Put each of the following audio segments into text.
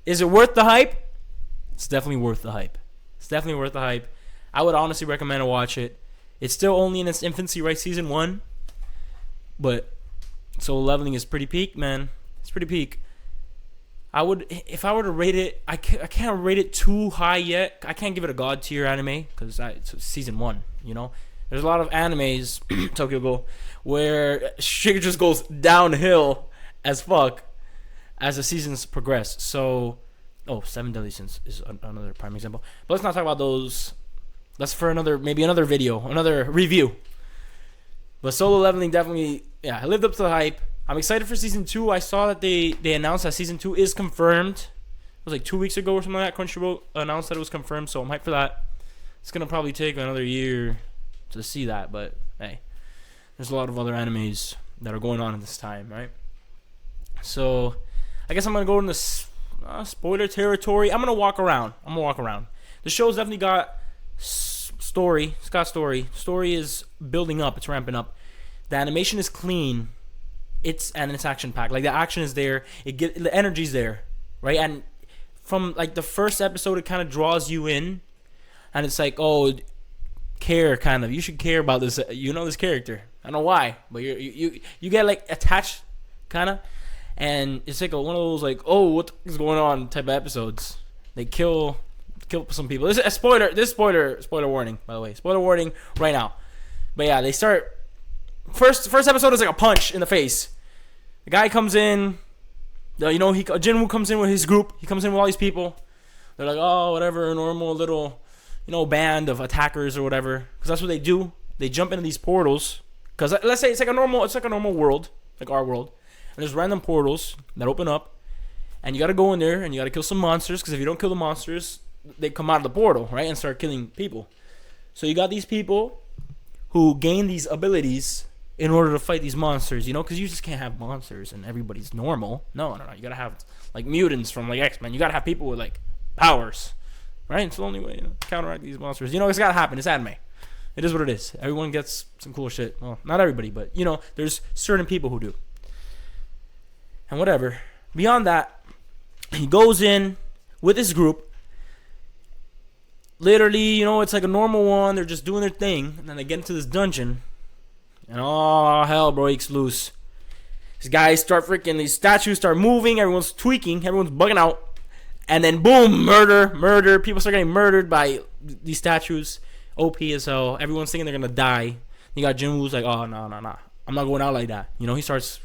Is it worth the hype? It's definitely worth the hype. It's definitely worth the hype. I would honestly recommend to watch it. It's still only in its infancy, right? Season 1. But Solo Leveling is pretty peak, man. It's pretty peak. If I were to rate it, I can't rate it too high yet. I can't give it a god tier anime because it's season 1. You know, there's a lot of animes Tokyo Ghoul where shit just goes downhill as fuck as the seasons progress. So, Seven Deadly Sins is another prime example. But let's not talk about those. That's for another video, another review. But Solo Leveling definitely, I lived up to the hype. I'm excited for season 2. I saw that they announced that season 2 is confirmed. It was like 2 weeks ago or something like that. Crunchyroll announced that it was confirmed, so I'm hyped for that. It's gonna probably take another year to see that, but hey, there's a lot of other animes that are going on at this time, right? So I guess I'm gonna go into spoiler territory. I'm gonna walk around. The show's definitely got story. It's got story. Story is building up. It's ramping up. The animation is clean. It's action packed. Like the action is there. The energy's there, right? And from like the first episode, it kind of draws you in, and it's like, care kind of. You should care about this. This character. I don't know why, but you get like attached, kind of, and it's like one of those like, what is going on type of episodes. They kill some people. This is a spoiler. This spoiler warning, by the way. Spoiler warning right now. But yeah, they start. First episode is like a punch in the face. The guy comes in. Jinwoo comes in with his group. He comes in with all these people. They're like, whatever, a normal little, band of attackers or whatever. Because that's what they do. They jump into these portals. Because let's say it's like a normal world, like our world. And there's random portals that open up, and you got to go in there and you got to kill some monsters. Because if you don't kill the monsters, they come out of the portal, right, and start killing people. So you got these people who gain these abilities in order to fight these monsters, because you just can't have monsters and everybody's normal. No. You gotta have like mutants from like X-Men. You gotta have people with like powers, right? It's the only way to counteract these monsters. It's gotta happen. It's anime. It is what it is. Everyone gets some cool shit. Well, not everybody, but there's certain people who do. And whatever. Beyond that, he goes in with his group. Literally, it's like a normal one. They're just doing their thing, and then they get into this dungeon. And hell breaks loose. These statues start moving, everyone's tweaking, everyone's bugging out. And then boom, murder. People start getting murdered by these statues. OP as hell. Everyone's thinking they're gonna die. You got Jinwoo's like, no. I'm not going out like that. He starts,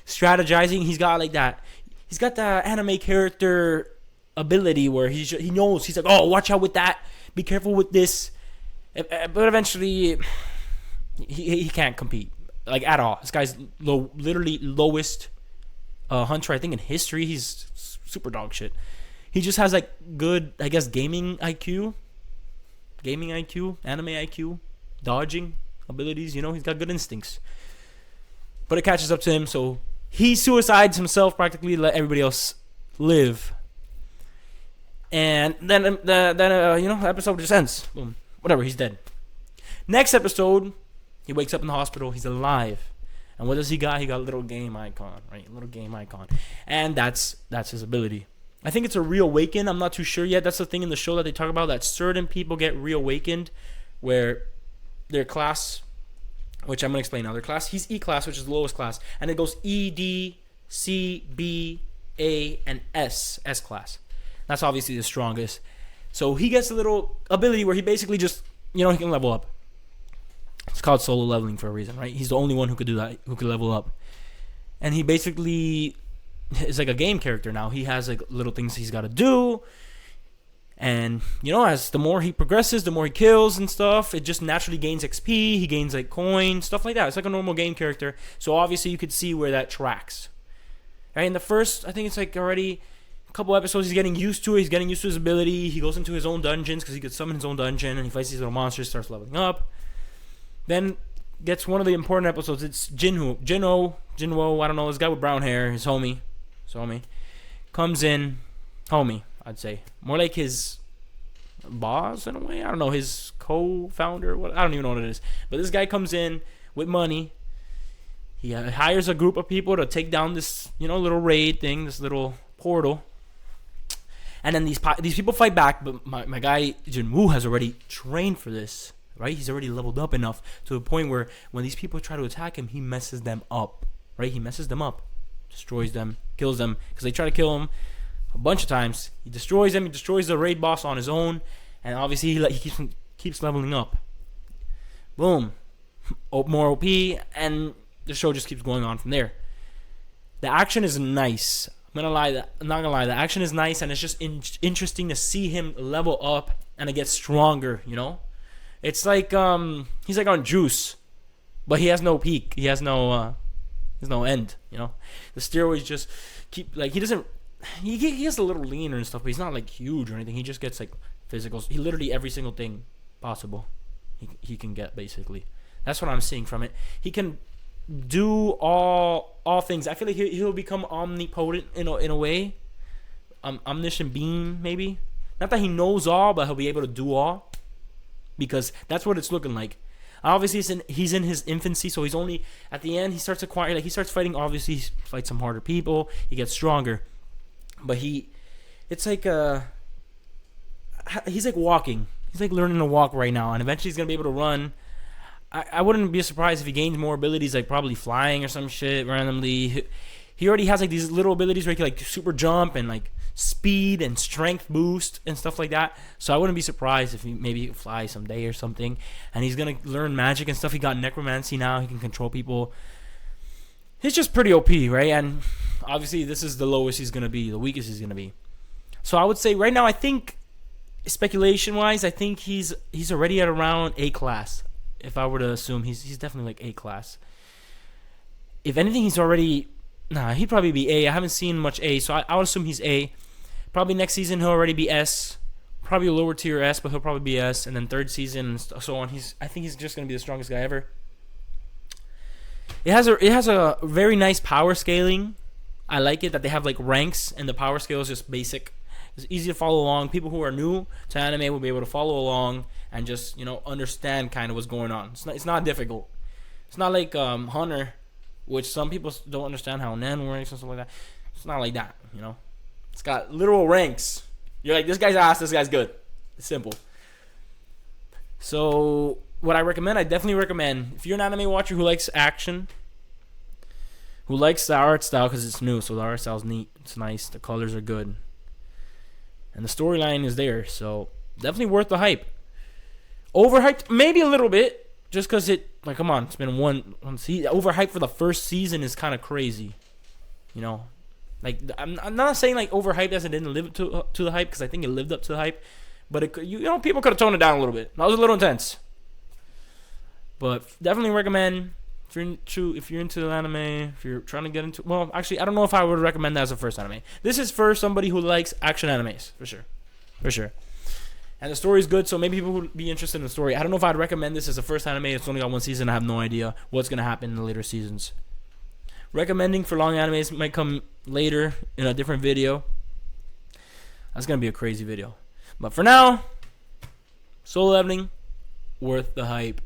strategizing. He's got like that. He's got the anime character ability where he knows. He's like, watch out with that. Be careful with this. But eventually, he can't compete like at all. This guy's literally lowest hunter I think in history. He's super dog shit. He just has like good, I guess, gaming IQ, anime IQ, dodging abilities. He's got good instincts. But it catches up to him, so he suicides himself practically to let everybody else live. And then the episode just ends. Boom. Whatever, he's dead. Next episode, he wakes up in the hospital. He's alive. And what does he got? He got a little game icon, right? A little game icon. And that's his ability. I think it's a reawaken. I'm not too sure yet. That's the thing in the show that they talk about, that certain people get reawakened where their class, which I'm going to explain now. Their class, he's E class, which is the lowest class. And it goes E, D, C, B, A, and S class. That's obviously the strongest. So he gets a little ability where he basically just, he can level up. It's called solo leveling for a reason, right? He's the only one who could do that, who could level up. And he basically is like a game character now. He has like little things he's got to do. And, as the more he progresses, the more he kills and stuff, it just naturally gains XP. He gains like coins, stuff like that. It's like a normal game character. So obviously you could see where that tracks. Right? In the first, I think it's like already a couple episodes, he's getting used to it. He's getting used to his ability. He goes into his own dungeons because he could summon his own dungeon. And he fights these little monsters, starts leveling up. Then gets one of the important episodes. It's Jinwoo, I don't know, this guy with brown hair, his homie, comes in, I'd say, more like his boss in a way. I don't know, his co-founder. I don't even know what it is. But this guy comes in with money. He hires a group of people to take down this, little raid thing, this little portal, And then these people fight back, but my guy Jinwoo has already trained for this, right? He's already leveled up enough to a point where when these people try to attack him, he messes them up, right? He messes them up, destroys them, kills them, because they try to kill him a bunch of times. He destroys them. He destroys the raid boss on his own, and obviously he keeps leveling up. Boom, more OP, and the show just keeps going on from there. The action is nice. I'm not gonna lie. The action is nice, and it's just interesting to see him level up and to get stronger. You know, it's like he's like on juice, but he has no peak. He has no end. You know, the steroids just keep like he doesn't. He gets a little leaner and stuff, but he's not like huge or anything. He just gets like physicals. He literally every single thing possible he can get basically. That's what I'm seeing from it. He can do all things. I feel like he'll become omnipotent in a way. Omniscient being maybe. Not that he knows all, but he'll be able to do all, because that's what it's looking like. Obviously, he's in his infancy, so he's only at the end. He starts acquiring, like he starts fighting. Obviously, he fights some harder people. He gets stronger, but it's like he's like walking. He's like learning to walk right now, and eventually he's gonna be able to run. I wouldn't be surprised if he gains more abilities, like probably flying or some shit randomly. He already has like these little abilities where he can like super jump and like speed and strength boost and stuff like that. So I wouldn't be surprised if he maybe fly someday or something. And he's gonna learn magic and stuff. He got necromancy now. He can control people. He's just pretty OP, right? And obviously this is the lowest he's gonna be, the weakest he's gonna be. So I would say right now, I think speculation wise, I think he's already at around A class. If I were to assume, he's definitely like A class. If anything, he's already... he'd probably be A. I haven't seen much A, so I would assume he's A. Probably next season, he'll already be S. Probably a lower tier S, but he'll probably be S. And then third season, and so on. I think he's just going to be the strongest guy ever. It has a very nice power scaling. I like it that they have like ranks, and the power scale is just basic. It's easy to follow along. People who are new to anime will be able to follow along and just, understand kind of what's going on. It's not difficult. It's not like Hunter, which some people don't understand how Nen works and stuff like that. It's not like that, It's got literal ranks. You're like, this guy's ass, this guy's good. It's simple. So what I definitely recommend, if you're an anime watcher who likes action, who likes the art style because it's new, so the art style's neat, it's nice, the colors are good, and the storyline is there, so definitely worth the hype. Overhyped, maybe a little bit, just because come on, it's been one season. Overhyped for the first season is kind of crazy, Like, I'm not saying like overhyped as it didn't live up to the hype, because I think it lived up to the hype, but people could have toned it down a little bit. That was a little intense, but definitely recommend if you're into anime, if you're trying to get into. Well, actually, I don't know if I would recommend that as a first anime. This is for somebody who likes action animes, for sure. And the story is good, so maybe people would be interested in the story. I don't know if I'd recommend this as a first anime. It's only got one season. I have no idea what's going to happen in the later seasons. Recommending for long animes might come later in a different video. That's going to be a crazy video. But for now, Solo Leveling, worth the hype.